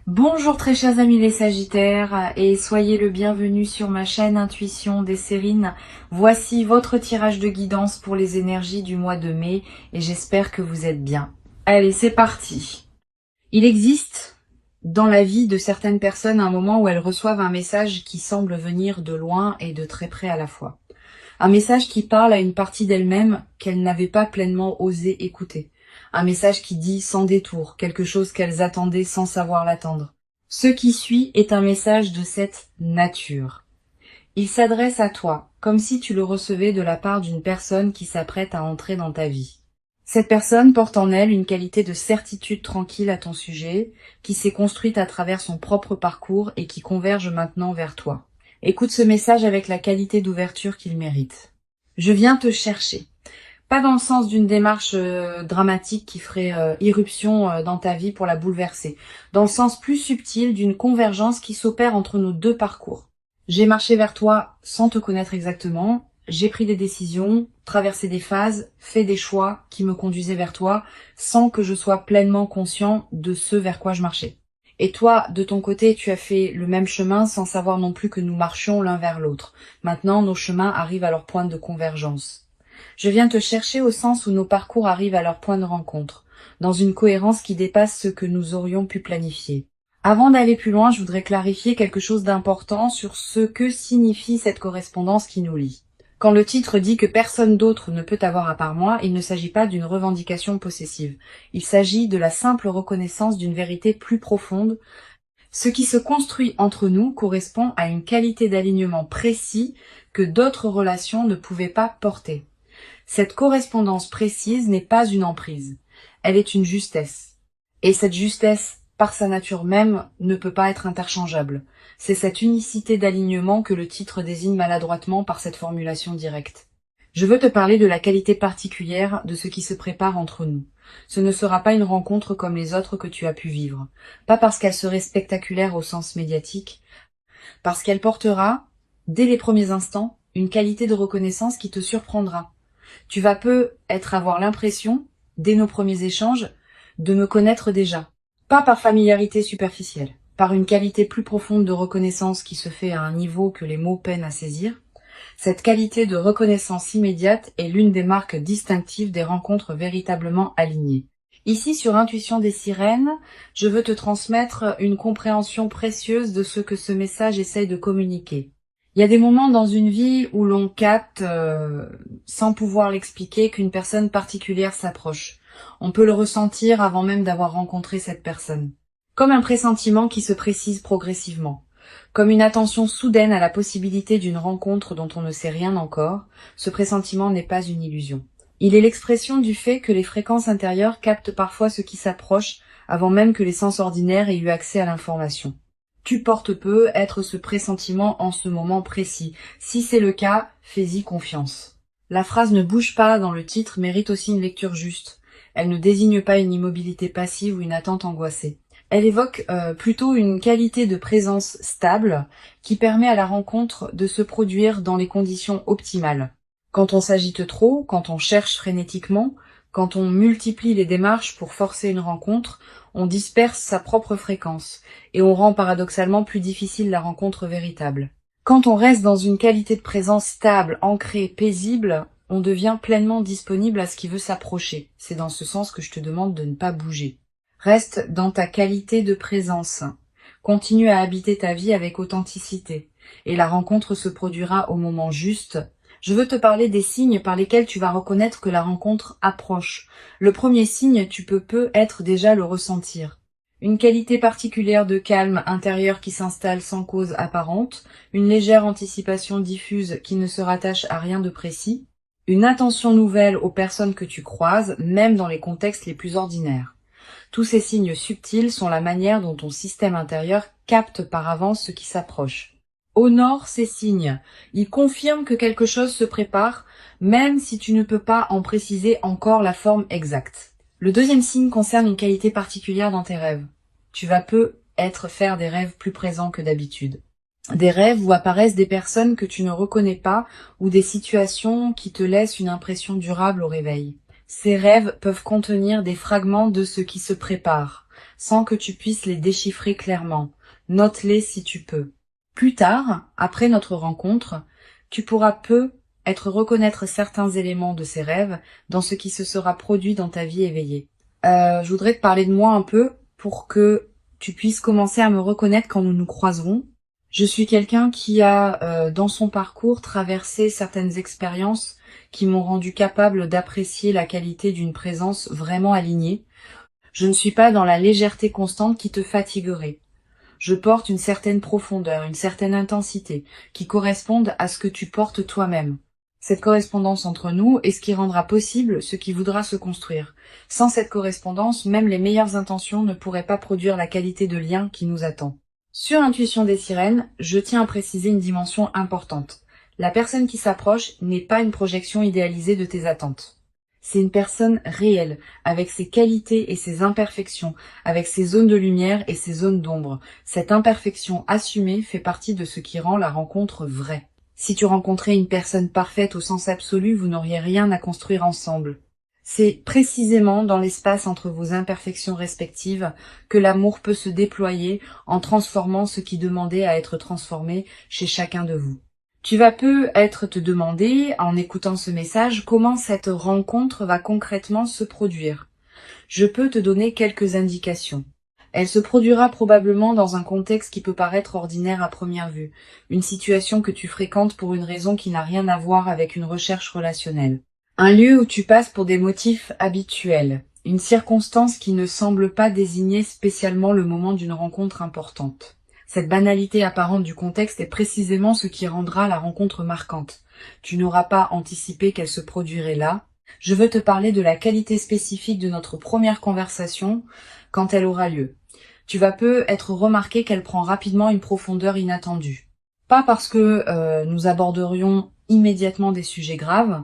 Bonjour très chers amis les Sagittaires et soyez le bienvenu sur ma chaîne Intuition des Sérines. Voici votre tirage de guidance pour les énergies du mois de mai et j'espère que vous êtes bien. Allez, c'est parti. Il existe dans la vie de certaines personnes un moment où elles reçoivent un message qui semble venir de loin et de très près à la fois. Un message qui parle à une partie d'elles-mêmes qu'elles n'avaient pas pleinement osé écouter. Un message qui dit sans détour, quelque chose qu'elles attendaient sans savoir l'attendre. Ce qui suit est un message de cette nature. Il s'adresse à toi, comme si tu le recevais de la part d'une personne qui s'apprête à entrer dans ta vie. Cette personne porte en elle une qualité de certitude tranquille à ton sujet, qui s'est construite à travers son propre parcours et qui converge maintenant vers toi. Écoute ce message avec la qualité d'ouverture qu'il mérite. Je viens te chercher. Pas dans le sens d'une démarche dramatique qui ferait irruption dans ta vie pour la bouleverser. Dans le sens plus subtil d'une convergence qui s'opère entre nos deux parcours. J'ai marché vers toi sans te connaître exactement. J'ai pris des décisions, traversé des phases, fait des choix qui me conduisaient vers toi sans que je sois pleinement conscient de ce vers quoi je marchais. Et toi, de ton côté, tu as fait le même chemin sans savoir non plus que nous marchions l'un vers l'autre. Maintenant, nos chemins arrivent à leur point de convergence. Je viens te chercher au sens où nos parcours arrivent à leur point de rencontre, dans une cohérence qui dépasse ce que nous aurions pu planifier. Avant d'aller plus loin, je voudrais clarifier quelque chose d'important sur ce que signifie cette correspondance qui nous lie. Quand le titre dit que personne d'autre ne peut avoir à part moi, il ne s'agit pas d'une revendication possessive. Il s'agit de la simple reconnaissance d'une vérité plus profonde. Ce qui se construit entre nous correspond à une qualité d'alignement précis que d'autres relations ne pouvaient pas porter. Cette correspondance précise n'est pas une emprise, elle est une justesse. Et cette justesse, par sa nature même, ne peut pas être interchangeable. C'est cette unicité d'alignement que le titre désigne maladroitement par cette formulation directe. Je veux te parler de la qualité particulière de ce qui se prépare entre nous. Ce ne sera pas une rencontre comme les autres que tu as pu vivre, pas parce qu'elle serait spectaculaire au sens médiatique, parce qu'elle portera, dès les premiers instants, une qualité de reconnaissance qui te surprendra. Tu vas avoir l'impression, dès nos premiers échanges, de me connaître déjà. Pas par familiarité superficielle, par une qualité plus profonde de reconnaissance qui se fait à un niveau que les mots peinent à saisir. Cette qualité de reconnaissance immédiate est l'une des marques distinctives des rencontres véritablement alignées. Ici, sur Intuition des Sirènes, je veux te transmettre une compréhension précieuse de ce que ce message essaye de communiquer. Il y a des moments dans une vie où l'on capte, sans pouvoir l'expliquer, qu'une personne particulière s'approche. On peut le ressentir avant même d'avoir rencontré cette personne. Comme un pressentiment qui se précise progressivement. Comme une attention soudaine à la possibilité d'une rencontre dont on ne sait rien encore, ce pressentiment n'est pas une illusion. Il est l'expression du fait que les fréquences intérieures captent parfois ce qui s'approche avant même que les sens ordinaires aient eu accès à l'information. Tu portes peu être ce pressentiment en ce moment précis. Si c'est le cas, fais-y confiance. La phrase ne bouge pas dans le titre mérite aussi une lecture juste. Elle ne désigne pas une immobilité passive ou une attente angoissée. Elle évoque plutôt une qualité de présence stable qui permet à la rencontre de se produire dans les conditions optimales. Quand on s'agite trop, quand on cherche frénétiquement, quand on multiplie les démarches pour forcer une rencontre, on disperse sa propre fréquence et on rend paradoxalement plus difficile la rencontre véritable. Quand on reste dans une qualité de présence stable, ancrée, paisible, on devient pleinement disponible à ce qui veut s'approcher. C'est dans ce sens que je te demande de ne pas bouger. Reste dans ta qualité de présence. Continue à habiter ta vie avec authenticité et la rencontre se produira au moment juste. Je veux te parler des signes par lesquels tu vas reconnaître que la rencontre approche. Le premier signe, tu peux être déjà le ressentir. Une qualité particulière de calme intérieur qui s'installe sans cause apparente, une légère anticipation diffuse qui ne se rattache à rien de précis, une attention nouvelle aux personnes que tu croises, même dans les contextes les plus ordinaires. Tous ces signes subtils sont la manière dont ton système intérieur capte par avance ce qui s'approche. Honore ces signes. Ils confirment que quelque chose se prépare, même si tu ne peux pas en préciser encore la forme exacte. Le deuxième signe concerne une qualité particulière dans tes rêves. Tu vas faire des rêves plus présents que d'habitude. Des rêves où apparaissent des personnes que tu ne reconnais pas ou des situations qui te laissent une impression durable au réveil. Ces rêves peuvent contenir des fragments de ce qui se prépare. sans que tu puisses les déchiffrer clairement. Note-les si tu peux. Plus tard, après notre rencontre, tu pourras être reconnaître certains éléments de ces rêves dans ce qui se sera produit dans ta vie éveillée. Je voudrais te parler de moi un peu pour que tu puisses commencer à me reconnaître quand nous nous croiserons. Je suis quelqu'un qui a, dans son parcours, traversé certaines expériences qui m'ont rendu capable d'apprécier la qualité d'une présence vraiment alignée. Je ne suis pas dans la légèreté constante qui te fatiguerait. Je porte une certaine profondeur, une certaine intensité, qui correspondent à ce que tu portes toi-même. Cette correspondance entre nous est ce qui rendra possible ce qui voudra se construire. Sans cette correspondance, même les meilleures intentions ne pourraient pas produire la qualité de lien qui nous attend. Sur Intuition des sirènes, je tiens à préciser une dimension importante. La personne qui s'approche n'est pas une projection idéalisée de tes attentes. C'est une personne réelle, avec ses qualités et ses imperfections, avec ses zones de lumière et ses zones d'ombre. Cette imperfection assumée fait partie de ce qui rend la rencontre vraie. Si tu rencontrais une personne parfaite au sens absolu, vous n'auriez rien à construire ensemble. C'est précisément dans l'espace entre vos imperfections respectives que l'amour peut se déployer en transformant ce qui demandait à être transformé chez chacun de vous. Tu vas peut-être te demander, en écoutant ce message, comment cette rencontre va concrètement se produire. Je peux te donner quelques indications. Elle se produira probablement dans un contexte qui peut paraître ordinaire à première vue, une situation que tu fréquentes pour une raison qui n'a rien à voir avec une recherche relationnelle. Un lieu où tu passes pour des motifs habituels, une circonstance qui ne semble pas désigner spécialement le moment d'une rencontre importante. Cette banalité apparente du contexte est précisément ce qui rendra la rencontre marquante. Tu n'auras pas anticipé qu'elle se produirait là. Je veux te parler de la qualité spécifique de notre première conversation quand elle aura lieu. Tu vas être remarqué qu'elle prend rapidement une profondeur inattendue. Pas parce que nous aborderions immédiatement des sujets graves,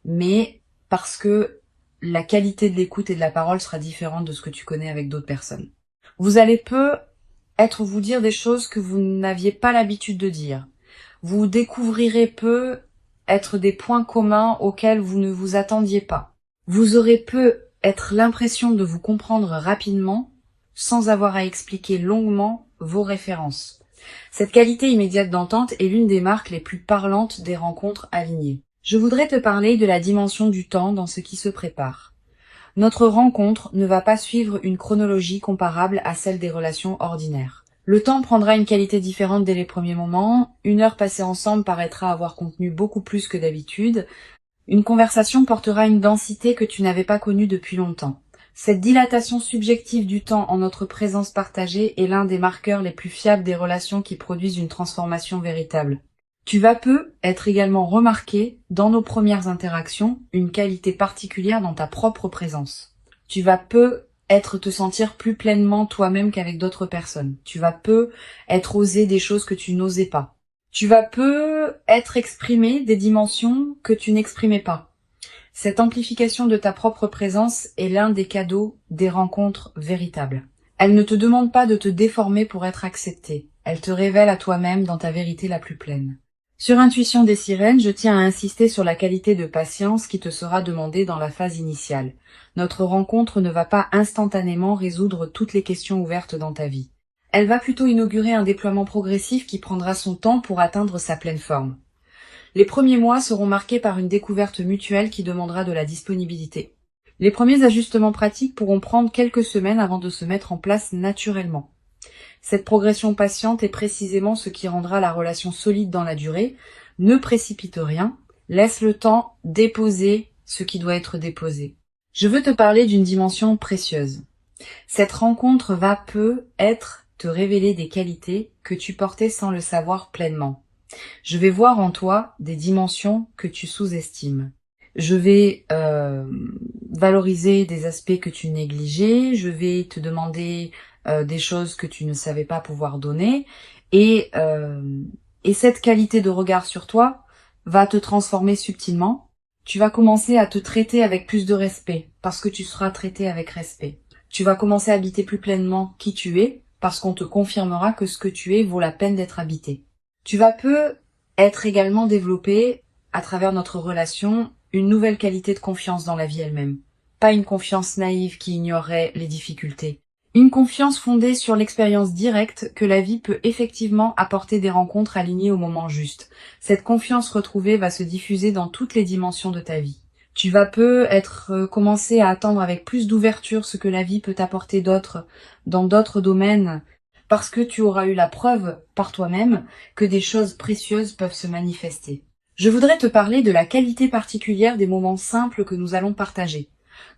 mais parce que la qualité de l'écoute et de la parole sera différente de ce que tu connais avec d'autres personnes. Vous allez vous dire des choses que vous n'aviez pas l'habitude de dire. Vous découvrirez être des points communs auxquels vous ne vous attendiez pas. Vous aurez être l'impression de vous comprendre rapidement sans avoir à expliquer longuement vos références. Cette qualité immédiate d'entente est l'une des marques les plus parlantes des rencontres alignées. Je voudrais te parler de la dimension du temps dans ce qui se prépare. Notre rencontre ne va pas suivre une chronologie comparable à celle des relations ordinaires. Le temps prendra une qualité différente dès les premiers moments, une heure passée ensemble paraîtra avoir contenu beaucoup plus que d'habitude, une conversation portera une densité que tu n'avais pas connue depuis longtemps. Cette dilatation subjective du temps en notre présence partagée est l'un des marqueurs les plus fiables des relations qui produisent une transformation véritable. Tu vas être également remarqué, dans nos premières interactions, une qualité particulière dans ta propre présence. Tu vas te sentir plus pleinement toi-même qu'avec d'autres personnes. Tu vas être osé des choses que tu n'osais pas. Tu vas être exprimé des dimensions que tu n'exprimais pas. Cette amplification de ta propre présence est l'un des cadeaux des rencontres véritables. Elle ne te demande pas de te déformer pour être acceptée. Elle te révèle à toi-même dans ta vérité la plus pleine. Sur Intuition des sirènes, je tiens à insister sur la qualité de patience qui te sera demandée dans la phase initiale. Notre rencontre ne va pas instantanément résoudre toutes les questions ouvertes dans ta vie. Elle va plutôt inaugurer un déploiement progressif qui prendra son temps pour atteindre sa pleine forme. Les premiers mois seront marqués par une découverte mutuelle qui demandera de la disponibilité. Les premiers ajustements pratiques pourront prendre quelques semaines avant de se mettre en place naturellement. Cette progression patiente est précisément ce qui rendra la relation solide dans la durée. Ne précipite rien, laisse le temps déposer ce qui doit être déposé. Je veux te parler d'une dimension précieuse. Cette rencontre va te révéler des qualités que tu portais sans le savoir pleinement. Je vais voir en toi des dimensions que tu sous-estimes. Je vais valoriser des aspects que tu négligeais, je vais te demander des choses que tu ne savais pas pouvoir donner, et cette qualité de regard sur toi va te transformer subtilement. Tu vas commencer à te traiter avec plus de respect, parce que tu seras traité avec respect. Tu vas commencer à habiter plus pleinement qui tu es, parce qu'on te confirmera que ce que tu es vaut la peine d'être habité. Tu vas être également développé, à travers notre relation, une nouvelle qualité de confiance dans la vie elle-même. Pas une confiance naïve qui ignorerait les difficultés. Une confiance fondée sur l'expérience directe que la vie peut effectivement apporter des rencontres alignées au moment juste. Cette confiance retrouvée va se diffuser dans toutes les dimensions de ta vie. Tu vas commencer à attendre avec plus d'ouverture ce que la vie peut t'apporter d'autre dans d'autres domaines parce que tu auras eu la preuve par toi-même que des choses précieuses peuvent se manifester. Je voudrais te parler de la qualité particulière des moments simples que nous allons partager.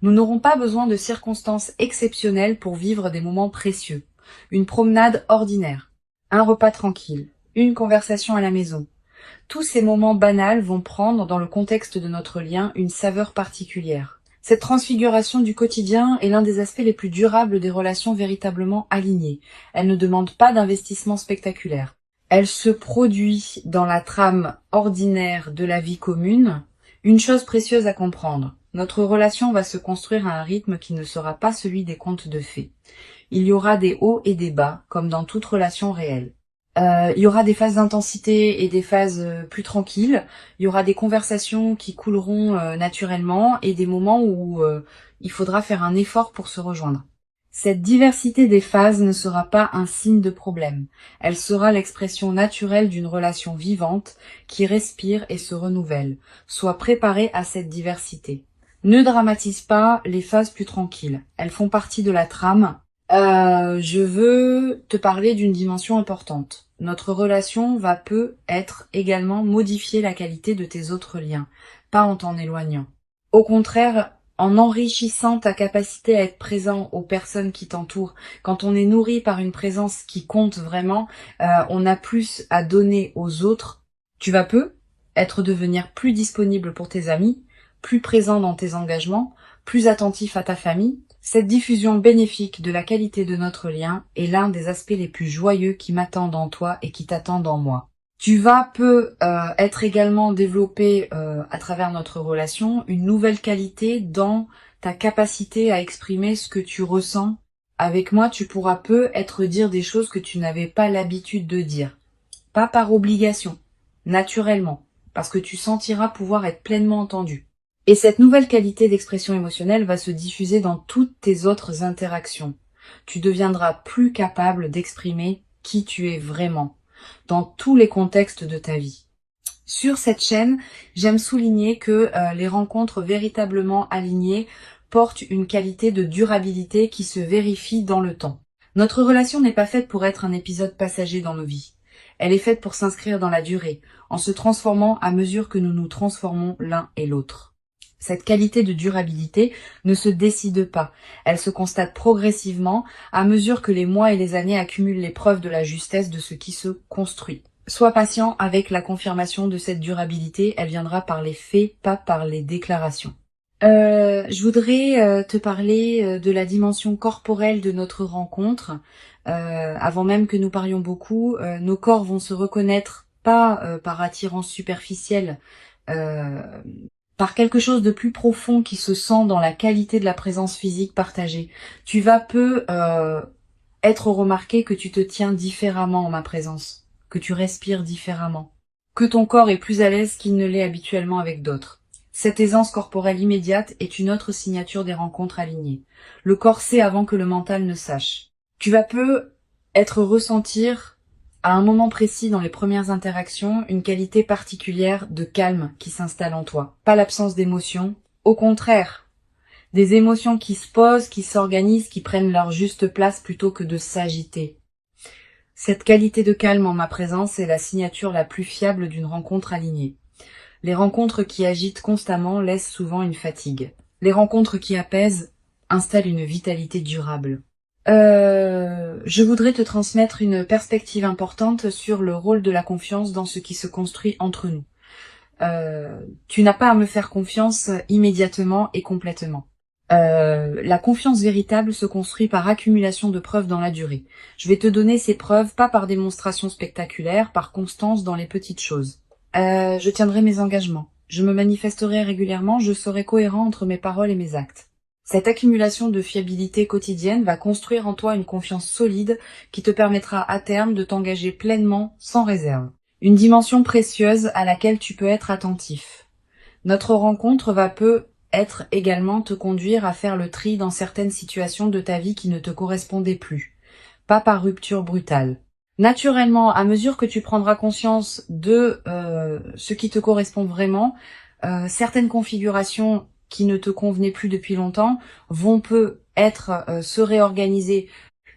Nous n'aurons pas besoin de circonstances exceptionnelles pour vivre des moments précieux. Une promenade ordinaire, un repas tranquille, une conversation à la maison. Tous ces moments banals vont prendre, dans le contexte de notre lien, une saveur particulière. Cette transfiguration du quotidien est l'un des aspects les plus durables des relations véritablement alignées. Elle ne demande pas d'investissement spectaculaire. Elle se produit dans la trame ordinaire de la vie commune. Une chose précieuse à comprendre. Notre relation va se construire à un rythme qui ne sera pas celui des contes de fées. Il y aura des hauts et des bas, comme dans toute relation réelle. Il y aura des phases d'intensité et des phases plus tranquilles. Il y aura des conversations qui couleront naturellement et des moments où il faudra faire un effort pour se rejoindre. Cette diversité des phases ne sera pas un signe de problème. Elle sera l'expression naturelle d'une relation vivante qui respire et se renouvelle. Sois préparé à cette diversité. Ne dramatise pas les phases plus tranquilles. Elles font partie de la trame. Je veux te parler d'une dimension importante. Notre relation va peut-être également modifier la qualité de tes autres liens, pas en t'en éloignant. Au contraire, en enrichissant ta capacité à être présent aux personnes qui t'entourent. Quand on est nourri par une présence qui compte vraiment, on a plus à donner aux autres. Tu vas devenir plus disponible pour tes amis, plus présent dans tes engagements, plus attentif à ta famille. Cette diffusion bénéfique de la qualité de notre lien est l'un des aspects les plus joyeux qui m'attendent en toi et qui t'attendent en moi. Tu vas être également développé à travers notre relation une nouvelle qualité dans ta capacité à exprimer ce que tu ressens. Avec moi, tu pourras être dire des choses que tu n'avais pas l'habitude de dire. Pas par obligation, naturellement, parce que tu sentiras pouvoir être pleinement entendu. Et cette nouvelle qualité d'expression émotionnelle va se diffuser dans toutes tes autres interactions. Tu deviendras plus capable d'exprimer qui tu es vraiment, dans tous les contextes de ta vie. Sur cette chaîne, j'aime souligner que les rencontres véritablement alignées portent une qualité de durabilité qui se vérifie dans le temps. Notre relation n'est pas faite pour être un épisode passager dans nos vies. Elle est faite pour s'inscrire dans la durée, en se transformant à mesure que nous nous transformons l'un et l'autre. Cette qualité de durabilité ne se décide pas, elle se constate progressivement à mesure que les mois et les années accumulent les preuves de la justesse de ce qui se construit. Sois patient avec la confirmation de cette durabilité, elle viendra par les faits, pas par les déclarations. Je voudrais te parler de la dimension corporelle de notre rencontre. Avant même que nous parlions beaucoup, nos corps vont se reconnaître pas par attirance superficielle, par quelque chose de plus profond qui se sent dans la qualité de la présence physique partagée. Tu vas être remarqué que tu te tiens différemment en ma présence, que tu respires différemment, que ton corps est plus à l'aise qu'il ne l'est habituellement avec d'autres. Cette aisance corporelle immédiate est une autre signature des rencontres alignées. Le corps sait avant que le mental ne sache. Tu vas ressentir à un moment précis dans les premières interactions, une qualité particulière de calme qui s'installe en toi. Pas l'absence d'émotions, au contraire. Des émotions qui se posent, qui s'organisent, qui prennent leur juste place plutôt que de s'agiter. Cette qualité de calme en ma présence est la signature la plus fiable d'une rencontre alignée. Les rencontres qui agitent constamment laissent souvent une fatigue. Les rencontres qui apaisent installent une vitalité durable. Je voudrais te transmettre une perspective importante sur le rôle de la confiance dans ce qui se construit entre nous. Tu n'as pas à me faire confiance immédiatement et complètement. La confiance véritable se construit par accumulation de preuves dans la durée. Je vais te donner ces preuves pas par démonstration spectaculaire, par constance dans les petites choses. Je tiendrai mes engagements. Je me manifesterai régulièrement, je serai cohérent entre mes paroles et mes actes. Cette accumulation de fiabilité quotidienne va construire en toi une confiance solide qui te permettra à terme de t'engager pleinement, sans réserve. Une dimension précieuse à laquelle tu peux être attentif. Notre rencontre va être également te conduire à faire le tri dans certaines situations de ta vie qui ne te correspondaient plus, pas par rupture brutale. Naturellement, à mesure que tu prendras conscience de ce qui te correspond vraiment, certaines configurations qui ne te convenaient plus depuis longtemps vont se réorganiser.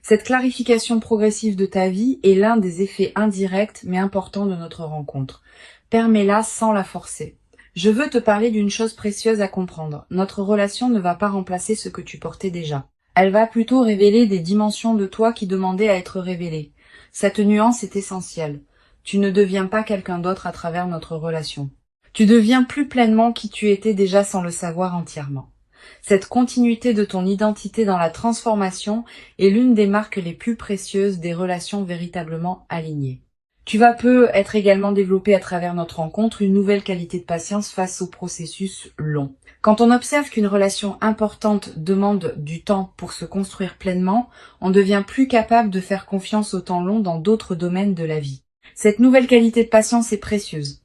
Cette clarification progressive de ta vie est l'un des effets indirects mais importants de notre rencontre. Permets-la sans la forcer. Je veux te parler d'une chose précieuse à comprendre. Notre relation ne va pas remplacer ce que tu portais déjà. Elle va plutôt révéler des dimensions de toi qui demandaient à être révélées. Cette nuance est essentielle. Tu ne deviens pas quelqu'un d'autre à travers notre relation. Tu deviens plus pleinement qui tu étais déjà sans le savoir entièrement. Cette continuité de ton identité dans la transformation est l'une des marques les plus précieuses des relations véritablement alignées. Tu vas être également développé à travers notre rencontre une nouvelle qualité de patience face au processus long. Quand on observe qu'une relation importante demande du temps pour se construire pleinement, on devient plus capable de faire confiance au temps long dans d'autres domaines de la vie. Cette nouvelle qualité de patience est précieuse.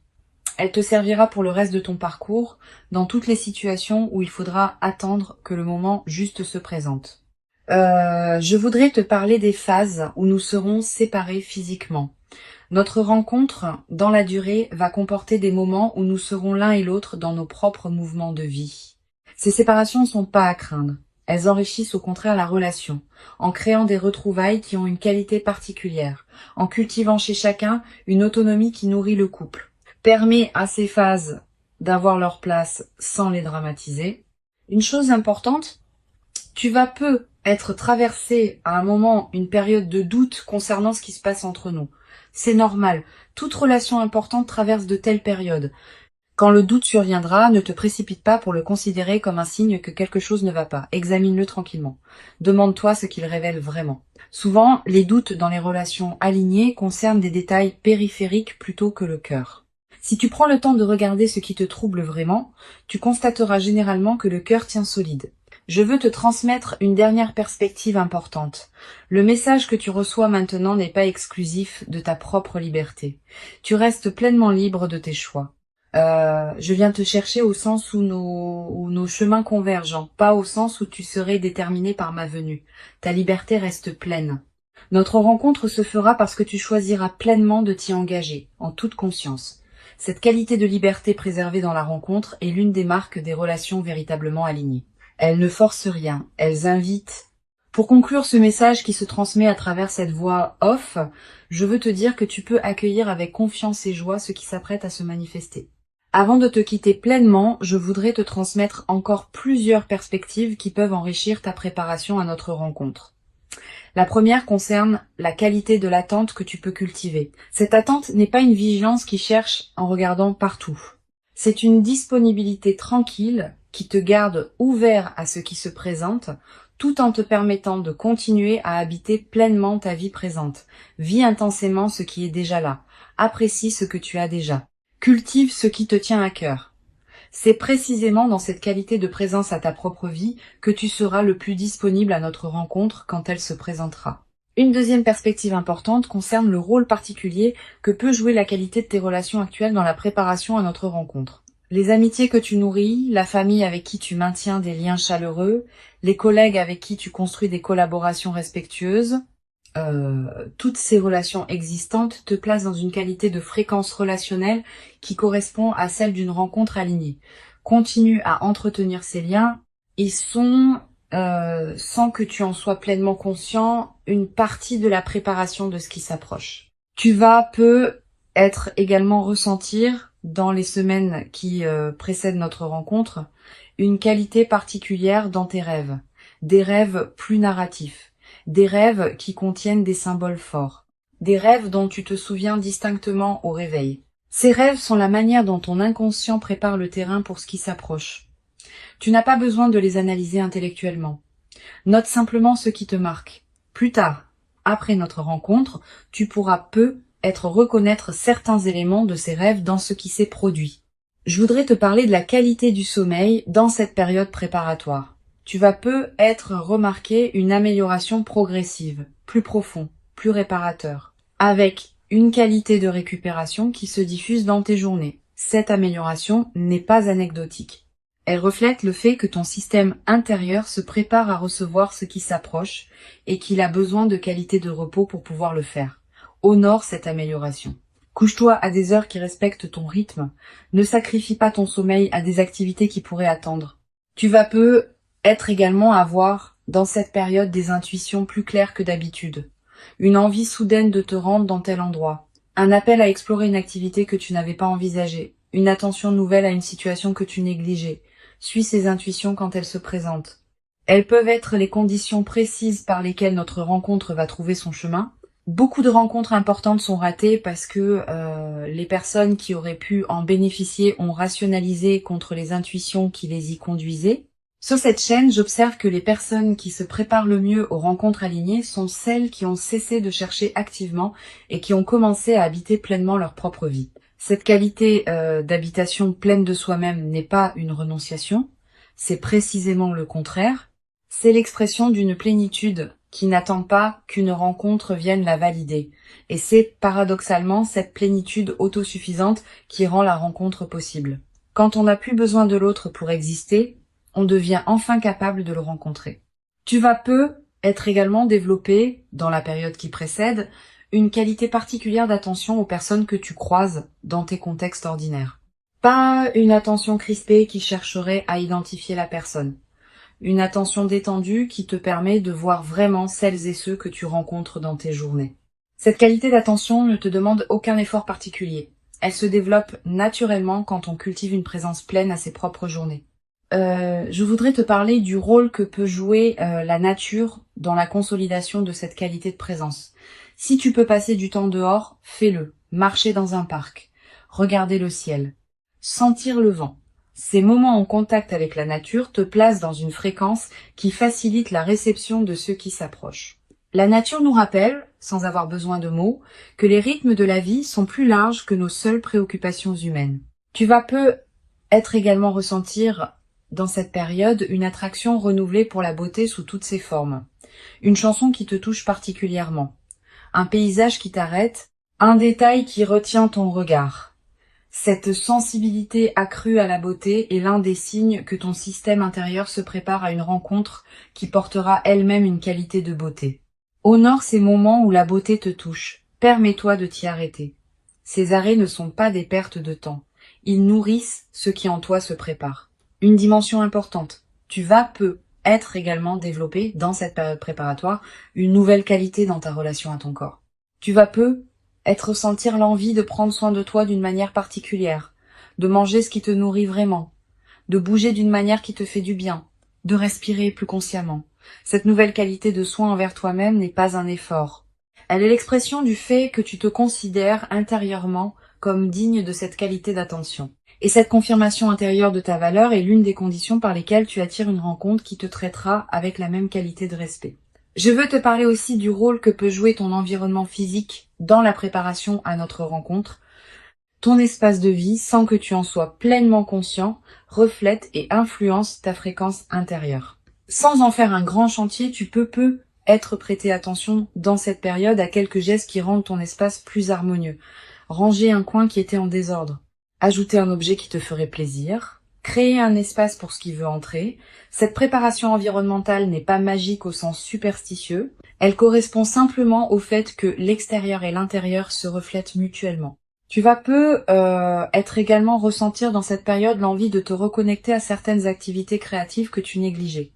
Elle te servira pour le reste de ton parcours, dans toutes les situations où il faudra attendre que le moment juste se présente. Je voudrais te parler des phases où nous serons séparés physiquement. Notre rencontre, dans la durée, va comporter des moments où nous serons l'un et l'autre dans nos propres mouvements de vie. Ces séparations ne sont pas à craindre. Elles enrichissent au contraire la relation, en créant des retrouvailles qui ont une qualité particulière, en cultivant chez chacun une autonomie qui nourrit le couple. Permet à ces phases d'avoir leur place sans les dramatiser. Une chose importante, tu vas être traversé à un moment une période de doute concernant ce qui se passe entre nous. C'est normal. Toute relation importante traverse de telles périodes. Quand le doute surviendra, ne te précipite pas pour le considérer comme un signe que quelque chose ne va pas. Examine-le tranquillement. Demande-toi ce qu'il révèle vraiment. Souvent, les doutes dans les relations alignées concernent des détails périphériques plutôt que le cœur. Si tu prends le temps de regarder ce qui te trouble vraiment, tu constateras généralement que le cœur tient solide. Je veux te transmettre une dernière perspective importante. Le message que tu reçois maintenant n'est pas exclusif de ta propre liberté. Tu restes pleinement libre de tes choix. Je viens te chercher au sens où nos chemins convergent, pas au sens où tu serais déterminé par ma venue. Ta liberté reste pleine. Notre rencontre se fera parce que tu choisiras pleinement de t'y engager, en toute conscience. Cette qualité de liberté préservée dans la rencontre est l'une des marques des relations véritablement alignées. Elles ne forcent rien, elles invitent. Pour conclure ce message qui se transmet à travers cette voix off, je veux te dire que tu peux accueillir avec confiance et joie ce qui s'apprête à se manifester. Avant de te quitter pleinement, je voudrais te transmettre encore plusieurs perspectives qui peuvent enrichir ta préparation à notre rencontre. La première concerne la qualité de l'attente que tu peux cultiver. Cette attente n'est pas une vigilance qui cherche en regardant partout. C'est une disponibilité tranquille qui te garde ouvert à ce qui se présente, tout en te permettant de continuer à habiter pleinement ta vie présente. Vis intensément ce qui est déjà là. Apprécie ce que tu as déjà. Cultive ce qui te tient à cœur. C'est précisément dans cette qualité de présence à ta propre vie que tu seras le plus disponible à notre rencontre quand elle se présentera. Une deuxième perspective importante concerne le rôle particulier que peut jouer la qualité de tes relations actuelles dans la préparation à notre rencontre. Les amitiés que tu nourris, la famille avec qui tu maintiens des liens chaleureux, les collègues avec qui tu construis des collaborations respectueuses, toutes ces relations existantes te placent dans une qualité de fréquence relationnelle qui correspond à celle d'une rencontre alignée. Continue à entretenir ces liens. Ils sont, sans que tu en sois pleinement conscient, une partie de la préparation de ce qui s'approche. Tu vas être également ressentir, dans les semaines qui précèdent notre rencontre, une qualité particulière dans tes rêves. Des rêves plus narratifs. Des rêves qui contiennent des symboles forts. Des rêves dont tu te souviens distinctement au réveil. Ces rêves sont la manière dont ton inconscient prépare le terrain pour ce qui s'approche. Tu n'as pas besoin de les analyser intellectuellement. Note simplement ce qui te marque. Plus tard, après notre rencontre, tu pourras reconnaître certains éléments de ces rêves dans ce qui s'est produit. Je voudrais te parler de la qualité du sommeil dans cette période préparatoire. Tu vas remarquer une amélioration progressive, plus profond, plus réparateur, avec une qualité de récupération qui se diffuse dans tes journées. Cette amélioration n'est pas anecdotique. Elle reflète le fait que ton système intérieur se prépare à recevoir ce qui s'approche et qu'il a besoin de qualité de repos pour pouvoir le faire. Honore cette amélioration. Couche-toi à des heures qui respectent ton rythme. Ne sacrifie pas ton sommeil à des activités qui pourraient attendre. Tu vas être également avoir, dans cette période, des intuitions plus claires que d'habitude. Une envie soudaine de te rendre dans tel endroit. Un appel à explorer une activité que tu n'avais pas envisagée. Une attention nouvelle à une situation que tu négligeais. Suis ces intuitions quand elles se présentent. Elles peuvent être les conditions précises par lesquelles notre rencontre va trouver son chemin. Beaucoup de rencontres importantes sont ratées parce que les personnes qui auraient pu en bénéficier ont rationalisé contre les intuitions qui les y conduisaient. Sur cette chaîne, j'observe que les personnes qui se préparent le mieux aux rencontres alignées sont celles qui ont cessé de chercher activement et qui ont commencé à habiter pleinement leur propre vie. Cette qualité d'habitation pleine de soi-même n'est pas une renonciation, c'est précisément le contraire. C'est l'expression d'une plénitude qui n'attend pas qu'une rencontre vienne la valider. Et c'est paradoxalement cette plénitude autosuffisante qui rend la rencontre possible. Quand on n'a plus besoin de l'autre pour exister, on devient enfin capable de le rencontrer. Tu vas être également développé, dans la période qui précède, une qualité particulière d'attention aux personnes que tu croises dans tes contextes ordinaires. Pas une attention crispée qui chercherait à identifier la personne. Une attention détendue qui te permet de voir vraiment celles et ceux que tu rencontres dans tes journées. Cette qualité d'attention ne te demande aucun effort particulier. Elle se développe naturellement quand on cultive une présence pleine à ses propres journées. Je voudrais te parler du rôle que peut jouer la nature dans la consolidation de cette qualité de présence. Si tu peux passer du temps dehors, fais-le. Marcher dans un parc, regarder le ciel, sentir le vent. Ces moments en contact avec la nature te placent dans une fréquence qui facilite la réception de ceux qui s'approchent. La nature nous rappelle, sans avoir besoin de mots, que les rythmes de la vie sont plus larges que nos seules préoccupations humaines. Tu vas être également ressentir dans cette période une attraction renouvelée pour la beauté sous toutes ses formes. Une chanson qui te touche particulièrement. Un paysage qui t'arrête, un détail qui retient ton regard. Cette sensibilité accrue à la beauté est l'un des signes que ton système intérieur se prépare à une rencontre qui portera elle-même une qualité de beauté. Honore ces moments où la beauté te touche. Permets-toi de t'y arrêter. Ces arrêts ne sont pas des pertes de temps. Ils nourrissent ce qui en toi se prépare. Une dimension importante. Tu vas être également développé dans cette période préparatoire une nouvelle qualité dans ta relation à ton corps. Tu vas ressentir l'envie de prendre soin de toi d'une manière particulière, de manger ce qui te nourrit vraiment, de bouger d'une manière qui te fait du bien, de respirer plus consciemment. Cette nouvelle qualité de soin envers toi-même n'est pas un effort. Elle est l'expression du fait que tu te considères intérieurement comme digne de cette qualité d'attention. Et cette confirmation intérieure de ta valeur est l'une des conditions par lesquelles tu attires une rencontre qui te traitera avec la même qualité de respect. Je veux te parler aussi du rôle que peut jouer ton environnement physique dans la préparation à notre rencontre. Ton espace de vie, sans que tu en sois pleinement conscient, reflète et influence ta fréquence intérieure. Sans en faire un grand chantier, tu peux être prêté attention dans cette période à quelques gestes qui rendent ton espace plus harmonieux. Ranger un coin qui était en désordre. Ajouter un objet qui te ferait plaisir, créer un espace pour ce qui veut entrer. Cette préparation environnementale n'est pas magique au sens superstitieux, elle correspond simplement au fait que l'extérieur et l'intérieur se reflètent mutuellement. Tu vas être également ressentir dans cette période l'envie de te reconnecter à certaines activités créatives que tu négligeais.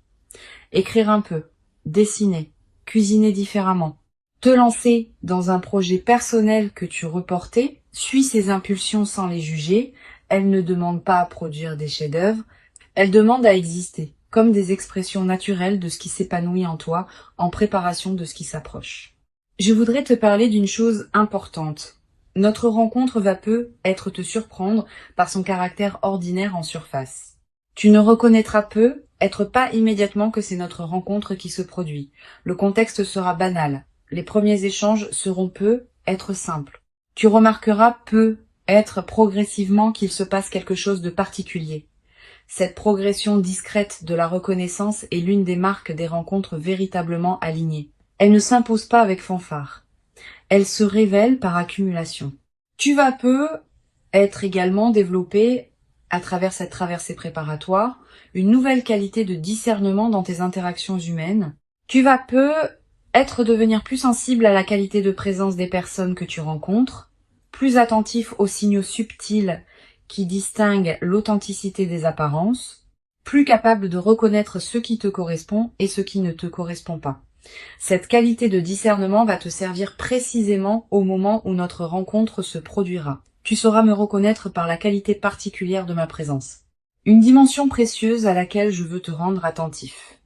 Écrire un peu, dessiner, cuisiner différemment. Te lancer dans un projet personnel que tu reportais, suis ces impulsions sans les juger, elles ne demandent pas à produire des chefs-d'œuvre, elles demandent à exister, comme des expressions naturelles de ce qui s'épanouit en toi, en préparation de ce qui s'approche. Je voudrais te parler d'une chose importante. Notre rencontre va être te surprendre par son caractère ordinaire en surface. Tu ne reconnaîtras être pas immédiatement que c'est notre rencontre qui se produit. Le contexte sera banal. Les premiers échanges seront être simples. Tu remarqueras être progressivement qu'il se passe quelque chose de particulier. Cette progression discrète de la reconnaissance est l'une des marques des rencontres véritablement alignées. Elle ne s'impose pas avec fanfare. Elle se révèle par accumulation. Tu vas être également développé à travers cette traversée préparatoire, une nouvelle qualité de discernement dans tes interactions humaines. Tu vas devenir plus sensible à la qualité de présence des personnes que tu rencontres, plus attentif aux signaux subtils qui distinguent l'authenticité des apparences, plus capable de reconnaître ce qui te correspond et ce qui ne te correspond pas. Cette qualité de discernement va te servir précisément au moment où notre rencontre se produira. Tu sauras me reconnaître par la qualité particulière de ma présence. Une dimension précieuse à laquelle je veux te rendre attentif.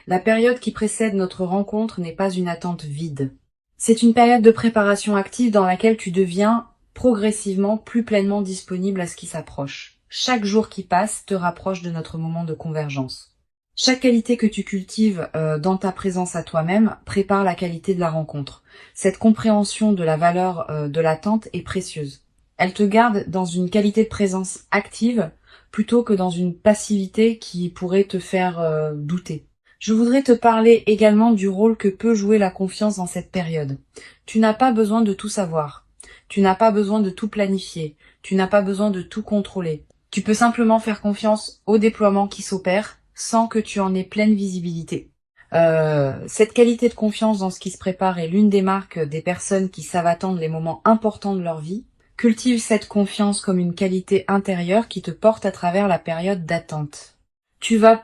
La période qui précède notre rencontre n'est pas une attente vide. C'est une période de préparation active dans laquelle tu deviens progressivement plus pleinement disponible à ce qui s'approche. Chaque jour qui passe te rapproche de notre moment de convergence. Chaque qualité que tu cultives dans ta présence à toi-même prépare la qualité de la rencontre. Cette compréhension de la valeur de l'attente est précieuse. Elle te garde dans une qualité de présence active plutôt que dans une passivité qui pourrait te faire douter. Je voudrais te parler également du rôle que peut jouer la confiance dans cette période. Tu n'as pas besoin de tout savoir. Tu n'as pas besoin de tout planifier. Tu n'as pas besoin de tout contrôler. Tu peux simplement faire confiance au déploiement qui s'opère sans que tu en aies pleine visibilité. Cette qualité de confiance dans ce qui se prépare est l'une des marques des personnes qui savent attendre les moments importants de leur vie. Cultive cette confiance comme une qualité intérieure qui te porte à travers la période d'attente. Tu vas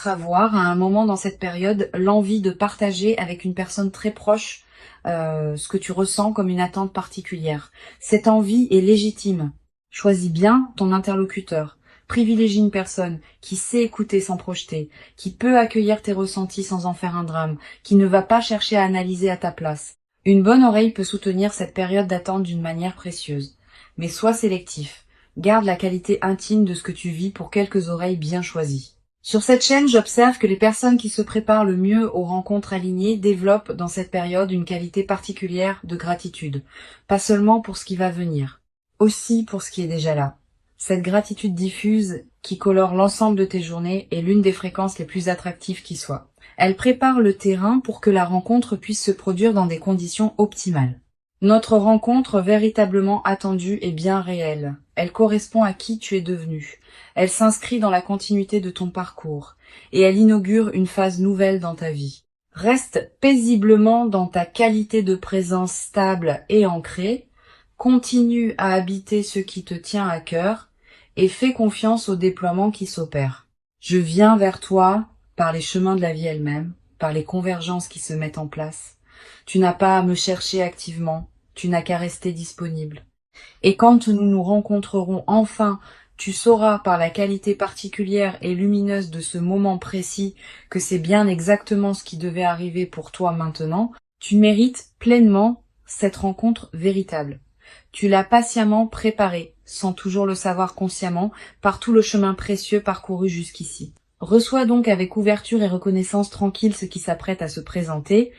avoir à un moment dans cette période l'envie de partager avec une personne très proche ce que tu ressens comme une attente particulière. Cette envie est légitime. Choisis bien ton interlocuteur. Privilégie une personne qui sait écouter sans projeter, qui peut accueillir tes ressentis sans en faire un drame, qui ne va pas chercher à analyser à ta place. Une bonne oreille peut soutenir cette période d'attente d'une manière précieuse. Mais sois sélectif. Garde la qualité intime de ce que tu vis pour quelques oreilles bien choisies. Sur cette chaîne, j'observe que les personnes qui se préparent le mieux aux rencontres alignées développent dans cette période une qualité particulière de gratitude. Pas seulement pour ce qui va venir, aussi pour ce qui est déjà là. Cette gratitude diffuse qui colore l'ensemble de tes journées est l'une des fréquences les plus attractives qui soient. Elle prépare le terrain pour que la rencontre puisse se produire dans des conditions optimales. Notre rencontre véritablement attendue est bien réelle. Elle correspond à qui tu es devenu. Elle s'inscrit dans la continuité de ton parcours et elle inaugure une phase nouvelle dans ta vie. Reste paisiblement dans ta qualité de présence stable et ancrée. Continue à habiter ce qui te tient à cœur et fais confiance au déploiement qui s'opère. Je viens vers toi par les chemins de la vie elle-même, par les convergences qui se mettent en place. Tu n'as pas à me chercher activement, tu n'as qu'à rester disponible. Et quand nous nous rencontrerons enfin, tu sauras par la qualité particulière et lumineuse de ce moment précis que c'est bien exactement ce qui devait arriver pour toi maintenant. Tu mérites pleinement cette rencontre véritable. Tu l'as patiemment préparée, sans toujours le savoir consciemment, par tout le chemin précieux parcouru jusqu'ici. Reçois donc avec ouverture et reconnaissance tranquille ce qui s'apprête à se présenter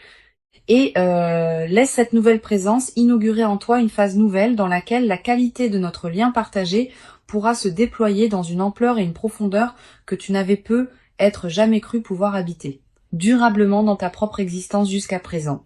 et laisse cette nouvelle présence inaugurer en toi une phase nouvelle dans laquelle la qualité de notre lien partagé pourra se déployer dans une ampleur et une profondeur que tu n'avais jamais cru pouvoir habiter, durablement dans ta propre existence jusqu'à présent.